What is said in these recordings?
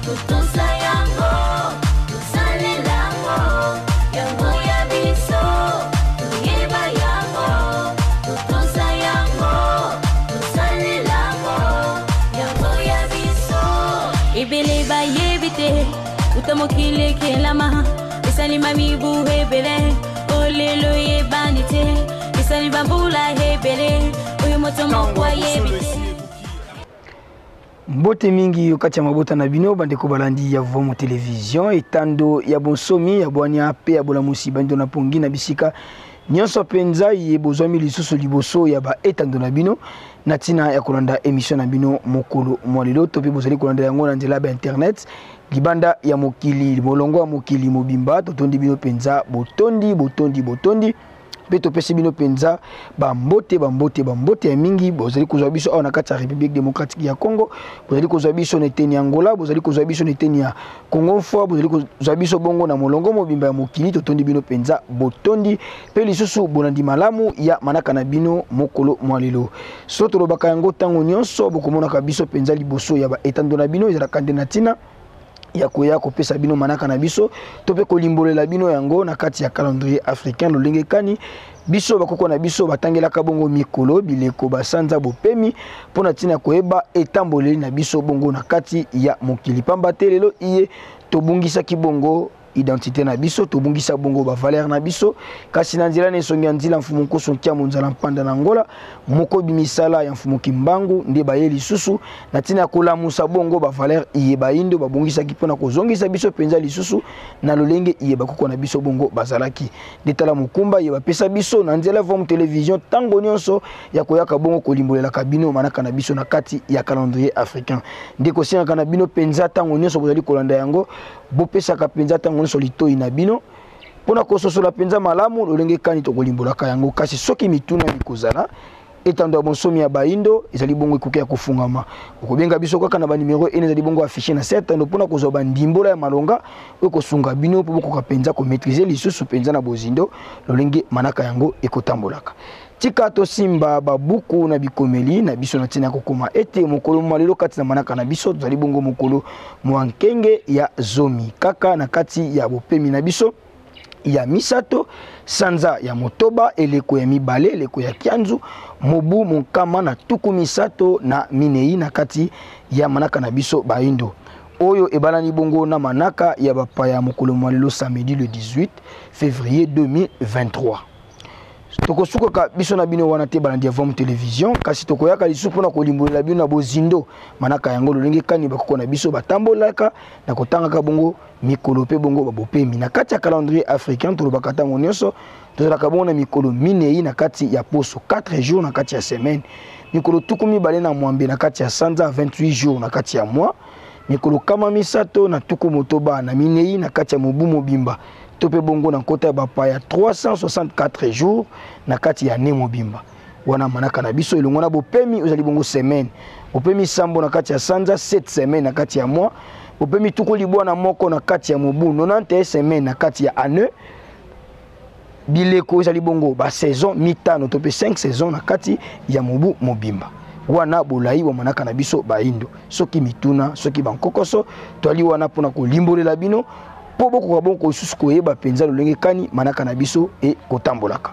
tutosa yango tusalela yango ya biso tuyeba yango tutosa yango tusalela yango ya biso ebele bayebite utamokile kelama esalima mibu hebele olelo yebanite esalima bula hebele oyo motomo kwa yebite. Mbote mingi yokati ya mabota na bino bandeko balandi ya Vomo Television etando ya bonsomi ya bwania pe ya bola musiba ndo na pongi na bisika nyonso penza ye bozwami lisusu liboso ya ba etando na bino na tina ya kolanda emission na bino mokolo mwalelo to pe bozali kolanda yango na nzela ba internet libanda ya mokili molongo ya mokili mobimba totondi bino penza botondi Beto pesi bino penza bambote ya mingi bozali kozwa biso awa na kati ya République démocratique ya Congo bozali kozwa biso na eteni ya Angola bozali kozwa biso na eteni ya Congo fwa bozali kozwa biso bongo na molongo mobimba ya mokili totondi bino penza botondi pe lisusu bonandi malamu ya manaka na bino mokolo mwalelo so tolobaka yango tango nyonso bokomonaka biso penza liboso ya ba etando na bino ezalaka nde na tina ya koya kopesa bino manaka na biso to pe kolimbolela bino yango na kati ya calendrier africain lolenge kani biso bakoko na biso batangelaka bongo mikolo bileko basanza bopemi pona tina koyeba etamboleli na biso bongo na kati ya mokili pamba te lelo iye tobungisa kibongo identité na biso tobungisa bongo ba valeur na biso kasi na nzela ne songi nzila mfumu koso kya monzala mpanda na Angola moko bimisala ya mfumu kimbangu nde bayeli susu na tina kola musa bongo ba valeur iye baindo babungisa kipona kozongisa biso penza lisusu na lolenge iye bakoko na biso bongo bazalaki detala mukumba ye bapesa biso na nzela Vomo Television tango nyonso ya koyaka bongo kolimbolela kabino manaka na biso na kati ya calendrier africain ndeko singa na bino penza tango nyonso bozali kolanda yango bopesa ka penza tango nyonso litoi na bino pona kososola penza malamu lolenge kani to kolimbolaka yango kasi soki mituna mikozala etando ya bonsomi ya baindo ezali bongo ekuke ya kofungama okobenga biso kaka na ba numero ene ezali bongo affiché na certain pona kozwa bandimbola ya malonga okosunga bino po bokoka penza ko maîtriser lisusu penza na bozindo lolenge manaka yango ekotambolaka tika to simba babuku na bikomeli na biso na tina kokoma ete mokolo malelo kati na manaka na biso tozali bongo mokolo mwankenge ya zomi kaka na kati ya bopemi na biso ya misato sanza ya motoba eleko ya mibale eleko ya kianzu mobu monkama na tuku misato na minei na kati ya manaka na biso baindo oyo ebalani bongo na manaka ya bapaya mokolo malelo samedi le 18 février 2023 tokosuka biso na bino wana te balandi ya Vomo Television kasi tokoyaka lisusu pona kolimbolela bino na bozindo manaka yango lolenge kani bakoko na biso batambolaka na kotangaka bongo mikolo pe bongo babopemi na kati ya calendrier africain tolobaka tango nyonso tozalaka bongo na mikolo minei na kati ya poso 4 jours na kati ya semaine mikolo tuku mibale na mwambe na kati ya sanza 28 jours na kati ya mois mikolo kama misato na tuku motoba na minei na kati ya mobu mobimba tope bongo na kota ya bapaya 364 jours na kati ya ne mobimba wana manaka na biso elongo na bopemi ozali bongo semaine bopemi sambo na kati ya sanza 7 semaines na kati ya mois bopemi tuku libwa na moko na kati ya mobu 91 semaines na kati ya année bileko ozali bongo ba saison mitano tope 5 saisons na kati ya mobu mobimba wana bolai wa manaka na biso baindo soki mituna soki bankokoso toali wana pona kolimbolela bino po boko bongo susu koyeba penza lolenge kani manaka na biso e kotambolaka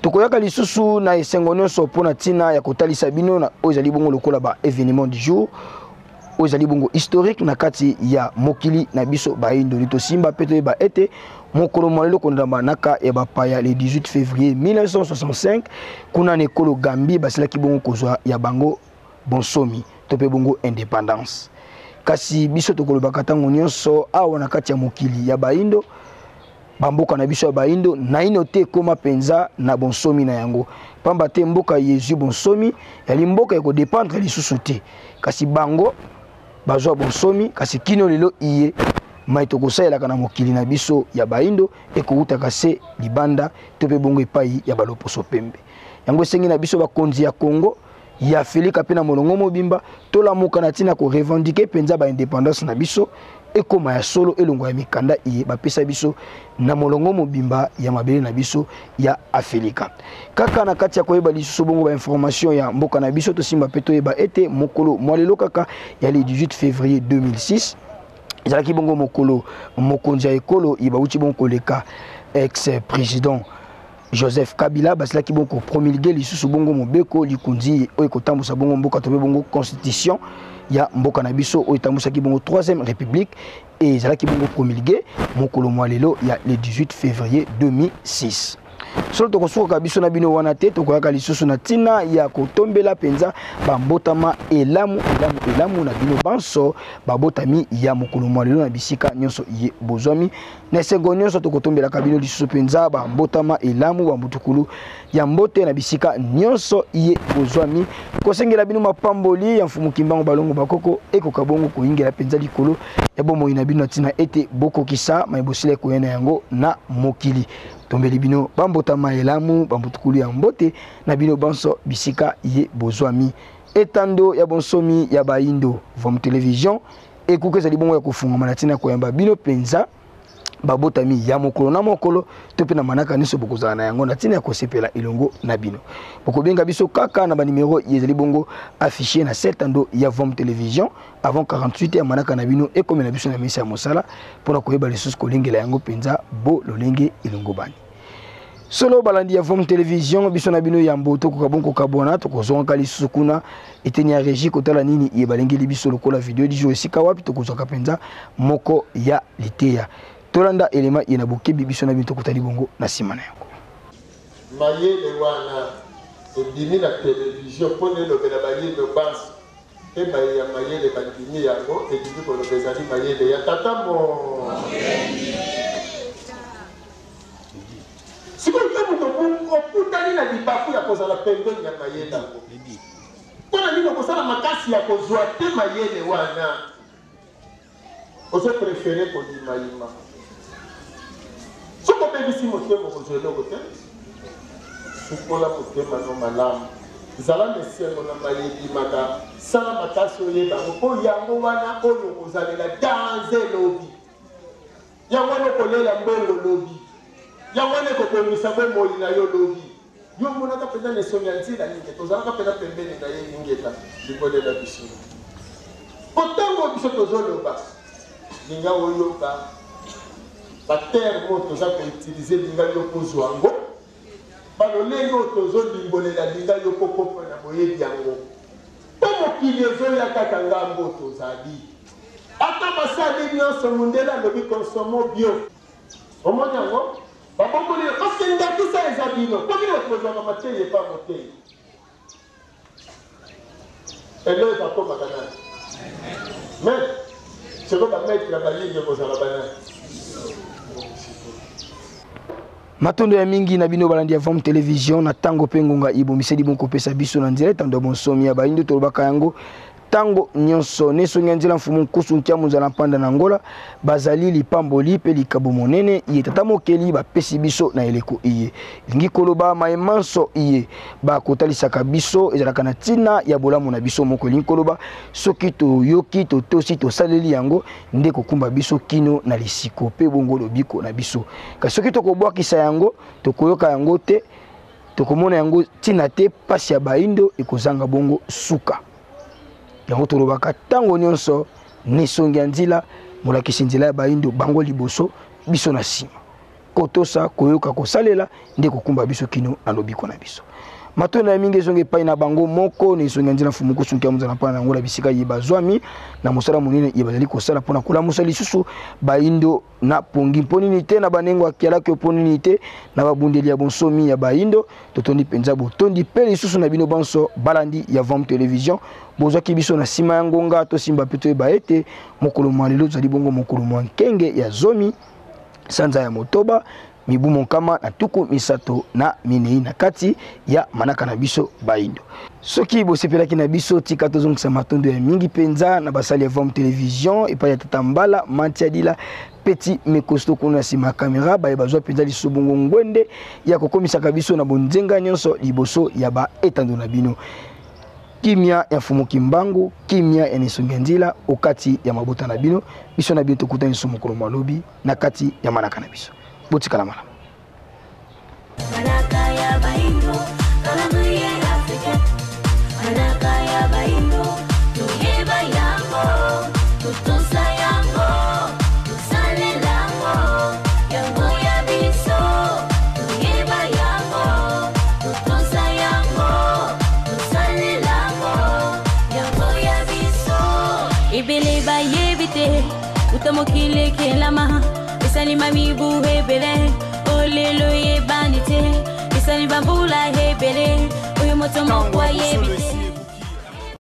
tokoyaka lisusu na esengo nyonso pona tina ya kotalisa bino na ozali bongo lokola ba événement du jour ozali bongo historique na kati ya mokili na biso baindo lito simba peto ba ete mokolo malelo konda manaka ya bapaya le 18 février 1965 kuna nekolo Gambie basilaki bongo kozwa ya bango bonsomi tope bongo indépendance kasi biso tokolobaka tango nyonso awa na kati ya mokili ya baindo bamboka na biso ya baindo na ino te koma penza na bonsomi na yango pamba te mboka Yesu bonsomi yali mboka eko dépendre lisusu te kasi bango bazwa bonsomi kasi kino lelo iye mai tokosalelaka na mokili na biso ya baindo ekowutaka se libanda tope bongo epai ya baloposo pembe yango esengi na biso bakonzi ya Congo ya Félix pe na molongo mobimba tolamuka na tina ko revendiquer penza ba indépendance na biso ekoma ya solo elongo ya mikanda iye bapesa biso na molongo mobimba ya mabele na biso ya Afrika. Kaka na kati ya koyeba lisusu bongo ba information ya mboka na biso tosimba pe toyeba ete mokolo mwalelo kaka ya le 18 février 2006 ezalaki bongo mokolo mokonzi ya ekolo ibauti bongo koleka ex-président Joseph Kabila basilaki bongo promulguer lisusu bongo mobeko likunzi oyo kotambusa bongo mboka tobe bongo constitution ya mboka na biso oyo tambusaki bongo 3e république et ezalaki bongo promulguer mokolo mwalelo ya le 18 février 2006. Solo tokosuka biso na bino wana te tokoyaka lisusu na tina ya kotombela penza bambotama elamu na bino banso babotami ya mokolo mwalelo na bisika nyonso ye bozwami na esengo nyonso tokotombelaka bino lisusu penza bambotama elamu bambutukulu ya mbote na bisika nyonso ye bozwami kosengela bino mapamboli ya mfumu kimbango balongo bakoko ekoka bongo koyingela penza likolo ya bomoi na bino na tina ete bokokisa mayebosila koyena yango na mokili tombeli bino bambotama elamu bambutukulu ya mbote na bino banso bisika ye bozwami etando ya bonsomi ya baindo vom television ekukeza libongo ya kufungama na tina koyamba bino penza babotami ya mokolo na mokolo to pe na manaka niso bokozala na yango na tina ya kosepela ilongo na bino bokobenga biso kaka na ba numéro yezali bongo affiché na setando ya vom television avant 48 ya manaka na bino ekomela biso na misa ya mosala pona koyeba lisusu kolingela yango penza bo lolenge ilongo bani solo balandi ya vom television biso na bino ya mboto kokabongo kabona tokozonga lisusu kuna eteni ya régie kotala nini ye balengeli biso lokola video di jour esika wapi tokozaka penza moko ya liteya tolanda elema ina bokebi biso na bino tokotali bongo na sima na yango mayele wana ebimi na television pone lobela bayele bansi eba ya mayele bandimi yango ebimi kolobezali mayele ya tatamo sikoyo moto okutani na libaku ya kozala pembeni ya mayele yango mpona nini okosala makasi ya kozwa te mayele wana ozo prefere kolimayima soki obebisi motema okozwa eloko te sukola motema no malamu zala na esengo na mayebimaka sala makasi oyebango mpo yango wana oyo okozalela danze lobi yango wana okolela mbongo lobi yango wana ekokongisa bomoi na yo lobi yo monaka mpenza na esongi ya nzela ninge tozalaka mpenza pembeni na ye ningeta libolela biso kotango biso tozoloba linga oyoka baterme oyo toza koutilize linga yo kozwa yango balolenge oyo tozolimbolela linga yo pokopo na boyebi yango mpo mokili ezoya kaka ngambo oyo tozali ata basali nyonso mundele alobi konsomo bio omoni yango babongoli parceke ndakisa eza bino pokini bato kozwaka matei epa motei elo ebakomaka nani maître seko bamaître na balingi ekozala banani matondo ya mingi na bino balandi ya vom television na tango pe ngonga ibomiseli bon kopesa biso na nzela tando bonsomi ya baindo tolobaka yango tango nyonso nesongi nzela mfumu nkusu ntia munzala mpanda na ngola bazali lipamboli pe likabo monene iye tata mokeli bapesi biso na eleko iye lingi koloba maemanso iye bakotalisaka biso ezalaka na ntina ya bolamu na biso moko lingi koloba soki toyoki totosi tosaleli yango nde kokumba biso kino na lisiko pe bongo lobiko na biso kasi soki tokobwakisa yango tokoyoka yango te tokomona yango ntina te pasi ya baindo ekozanga bongo suka yango tolobaka tango nyonso nesongi ya nzela molakisi nzela ya baindo bango liboso biso na nsima kotosa koyoka kosalela nde kokumba biso kino na lobiko na biso matondo ya mingi ezonga epai na bango moko nesongi ya nzela mfumu kosunki ya muzala mpona na yango na bisika ye bazwami na mosala monene ye bazali kosala mpona kolamusa lisusu baindo na pongi mpo nini te na banengo akialaki mpo nini te na babundeli ya bonsomi ya baindo totondi mpenza botondi mpe lisusu na bino banso balandi ya vom television bozwaki biso na nsima ya ngonga tosimba mpe toyeba ete mokolo mwa lelo tozali bongo mokolo mwa nkenge ya zomi sanza ya motoba mibu monkama na tuku misato na minei na kati ya manaka na biso baindo soki bosepelaki na biso tika tozongisa matondo ya mingi penza na basali ya vom television epai ya tata mbala mantiadila peti mekosto kuna nsima ya kamera baye bazwa penza lisusu bongo ngwende ya kokomisaka biso na bonzenga nyonso liboso ya baetando na bino kimia ya Mfumu Kimbangu, kimia ya Nisungenzila okati ya mabota na bino biso na bino tokuta nsumu ko malobi na kati ya manaka na biso botikala mana manaka ya baindo kalamu ya Afrika manaka ya baindo tuyeba yango tutusa yango tusale lango yango ya biso tuyeba yango tutusa yango tusale lango yango ya biso ibele ba yebite utamokile kelama isali mami buhebele olelo ye banite isali bambula hebele uyo moto mokwa yebite